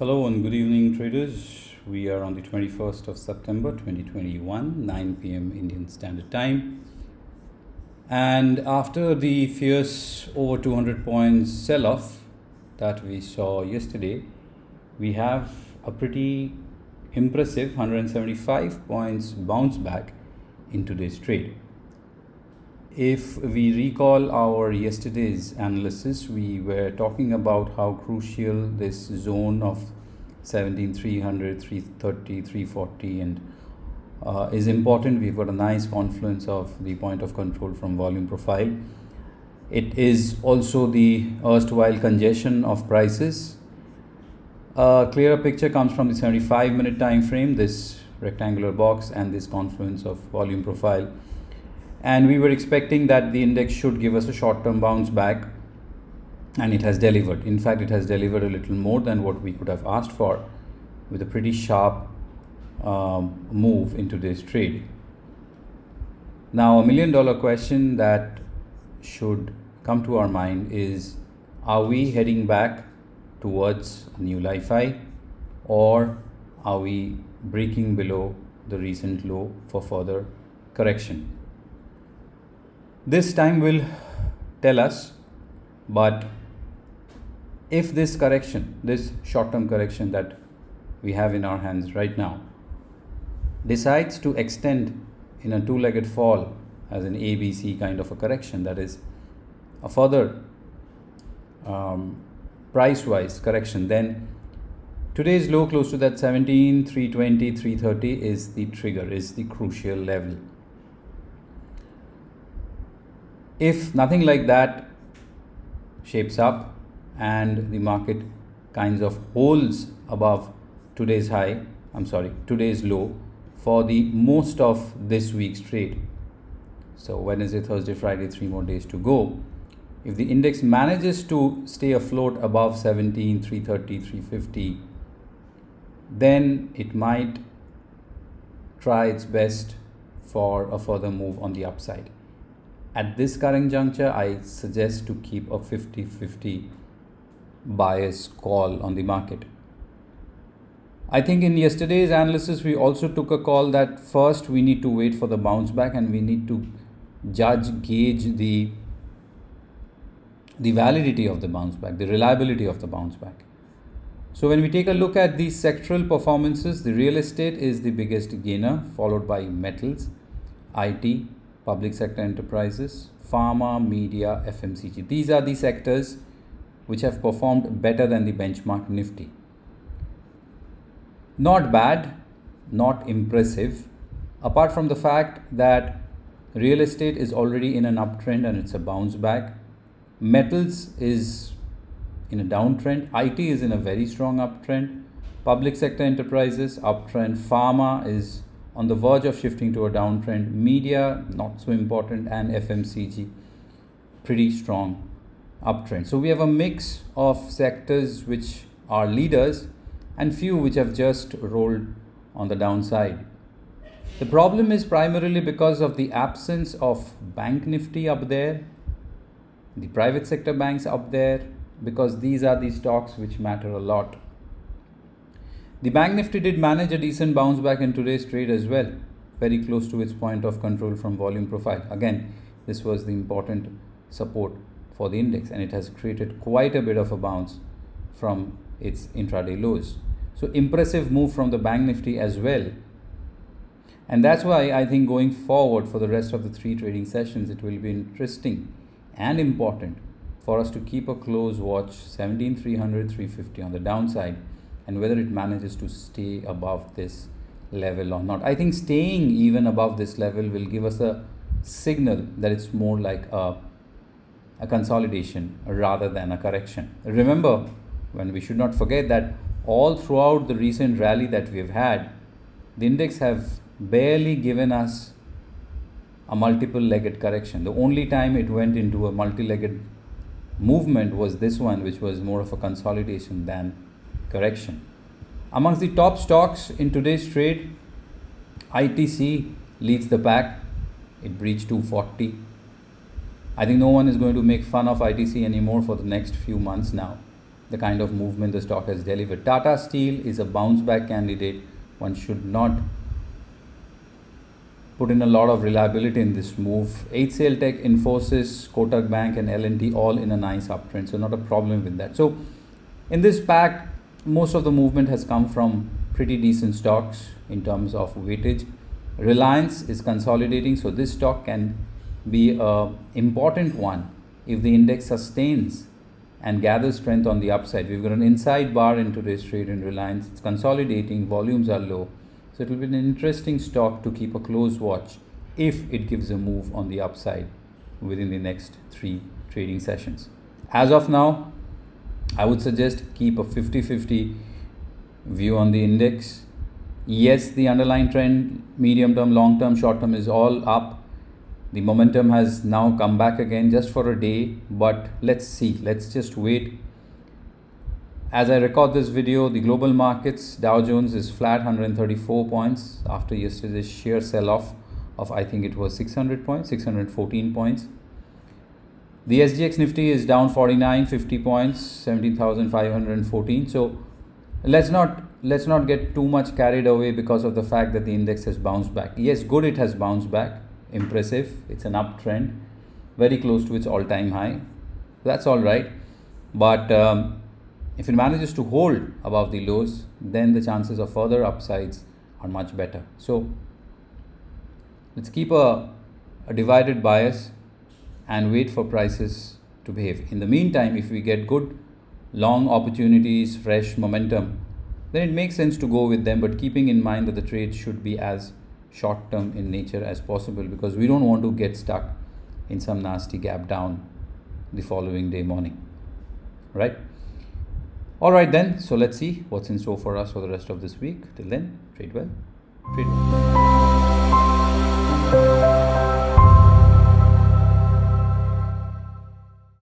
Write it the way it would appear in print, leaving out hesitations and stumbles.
Hello and good evening, traders. We are on the 21st of September 2021, 9 p.m. Indian Standard Time. And after the fierce over 200 points sell-off that we saw yesterday, we have a pretty impressive 175 points bounce back in today's trade. If we recall our yesterday's analysis, we were talking about how crucial this zone of 17,300, 330, 340 and is important. We've got a nice confluence of the point of control from volume profile. It is also the erstwhile congestion of prices. A clearer picture comes from the 75-minute time frame, this rectangular box and this confluence of volume profile. And we were expecting that the index should give us a short-term bounce back, and it has delivered. In fact, it has delivered a little more than what we could have asked for, with a pretty sharp move into this trade. Now, $1 million question that should come to our mind is, are we heading back towards a new life high, or are we breaking below the recent low for further correction? This time will tell us, but if this correction, this short-term correction that we have in our hands right now, decides to extend in a two-legged fall as an ABC kind of a correction, that is a further price-wise correction, then today's low close to that 17,320, 330 is the trigger, is the crucial level. If nothing like that shapes up and the market kinds of holds above today's low for the most of this week's trade, so Wednesday, Thursday, Friday, 3 more days to go, if the index manages to stay afloat above 17, 330, 350, then it might try its best for a further move on the upside. At this current juncture, I suggest to keep a 50-50 bias call on the market. I think in yesterday's analysis, we also took a call that first we need to wait for the bounce back, and we need to gauge the validity of the bounce back, the reliability of the bounce back. So when we take a look at these sectoral performances, the real estate is the biggest gainer, followed by metals, IT, public sector enterprises, pharma, media, FMCG. These are the sectors which have performed better than the benchmark Nifty. Not bad, not impressive, apart from the fact that real estate is already in an uptrend and it's a bounce back. Metals is in a downtrend. IT is in a very strong uptrend. Public sector enterprises, uptrend. Pharma is on the verge of shifting to a downtrend. Media, not so important, and FMCG, pretty strong uptrend. So we have a mix of sectors which are leaders and few which have just rolled on the downside. The problem is primarily because of the absence of Bank Nifty up there, the private sector banks up there, because these are the stocks which matter a lot. The Bank Nifty did manage a decent bounce back in today's trade as well, very close to its point of control from volume profile. Again, this was the important support for the index, and it has created quite a bit of a bounce from its intraday lows. So impressive move from the Bank Nifty as well. And that's why I think going forward for the rest of the 3 trading sessions, it will be interesting and important for us to keep a close watch 17,300, 350 on the downside, and whether it manages to stay above this level or not. I think staying even above this level will give us a signal that it's more like a consolidation rather than a correction. Remember, when we should not forget that all throughout the recent rally that we've had, the index have barely given us a multiple-legged correction. The only time it went into a multi-legged movement was this one, which was more of a consolidation than correction. Amongst the top stocks in today's trade, ITC leads the pack. It breached 240. I think no one is going to make fun of ITC anymore for the next few months now. the kind of movement the stock has delivered. Tata Steel is a bounce back candidate. One should not put in a lot of reliability in this move. HCL Tech, Infosys, Kotak Bank and L&T all in a nice uptrend, so not a problem with that. So in this pack, most of the movement has come from pretty decent stocks in terms of weightage. Reliance is consolidating, so this stock can be an important one if the index sustains and gathers strength on the upside. We've got an inside bar in today's trade in Reliance. It's consolidating, volumes are low. So it will be an interesting stock to keep a close watch if it gives a move on the upside within the next 3 trading sessions. As of now, I would suggest keep a 50-50 view on the index. Yes, the underlying trend, medium term, long term, short term is all up. The momentum has now come back again just for a day, but let's see. Let's just wait. As I record this video, the global markets, Dow Jones is flat 134 points after yesterday's sheer sell-off of, I think it was 600 points, 614 points. The SGX Nifty is down 49, 50 points, 17,514. So let's not get too much carried away because of the fact that the index has bounced back. Yes, good, it has bounced back. Impressive. It's an uptrend, very close to its all-time high. That's all right. But if it manages to hold above the lows, then the chances of further upsides are much better. So let's keep a divided bias and wait for prices to behave. In the meantime, if we get good long opportunities, fresh momentum, then it makes sense to go with them, but keeping in mind that the trade should be as short term in nature as possible, because we don't want to get stuck in some nasty gap down the following day morning, right? All right then, so let's see what's in store for us for the rest of this week. Till then, trade well, trade well.